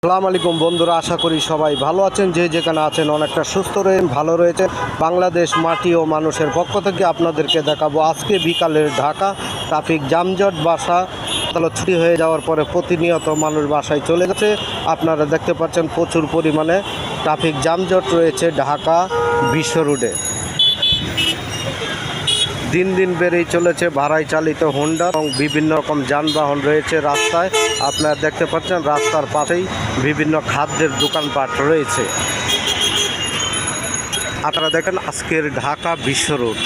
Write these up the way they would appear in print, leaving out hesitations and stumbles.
আসসালামু আলাইকুম বন্ধুরা, আশা করি সবাই ভালো আছেন। যে যেখানে আছেন অনেকটা সুস্থ রয়েছেন, ভালো রয়েছেন। বাংলাদেশ মাটি ও মানুষের পক্ষ থেকে আপনাদেরকে দেখাবো আজকে বিকালের ঢাকা ট্রাফিক যানজট। বাসা ছুটি হয়ে যাওয়ার পরে প্রতিনিয়ত মানুষ বাসায় চলে গেছে। আপনারা দেখতে পাচ্ছেন প্রচুর পরিমাণে ট্রাফিক যানজট রয়েছে ঢাকা বিশ্ব রোডে। দিন দিন বেড়েই চলেছে ভাড়ায় চালিত হোন্ডা এবং বিভিন্ন রকম যানবাহন রয়েছে রাস্তায়। আপনারা দেখতে পাচ্ছেন রাস্তার পাশেই বিভিন্ন খাদ্যের দোকানপাট রয়েছে। আপনারা দেখেন আজকের ঢাকা বিশ্ব রোড।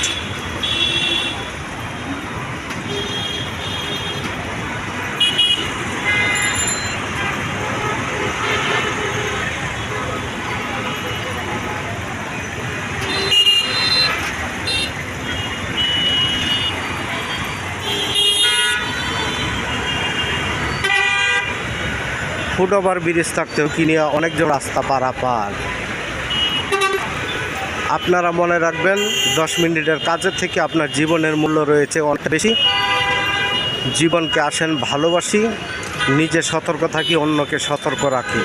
ফুটওভার ব্রিজ থাকতেও কিনিয়া অনেকজন রাস্তা পারাপার। আপনারা মনে রাখবেন 10 মিনিটের কাজের থেকে আপনার জীবনের মূল্য রয়েছে অনেক বেশি। জীবনকে আসেন ভালোবাসি, নিজে সতর্ক থাকি, অন্যকে সতর্ক রাখি।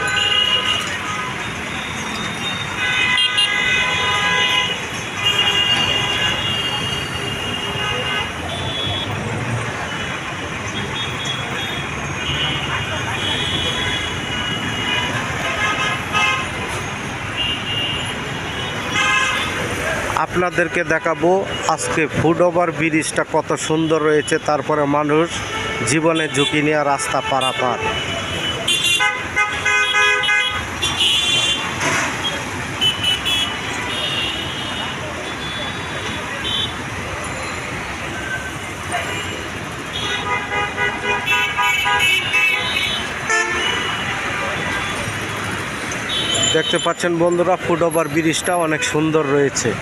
আপনাদেরকে দেখাবো আজকে ফুটওভার ব্রিজটা কত সুন্দর রয়েছে, তারপরে মানুষ জীবনের ঝুঁকি নিয়ে রাস্তা পারাপার। দেখতে পাচ্ছেন বন্ধুরা, ফুটওভার ব্রিজটা অনেক সুন্দর রয়েছে।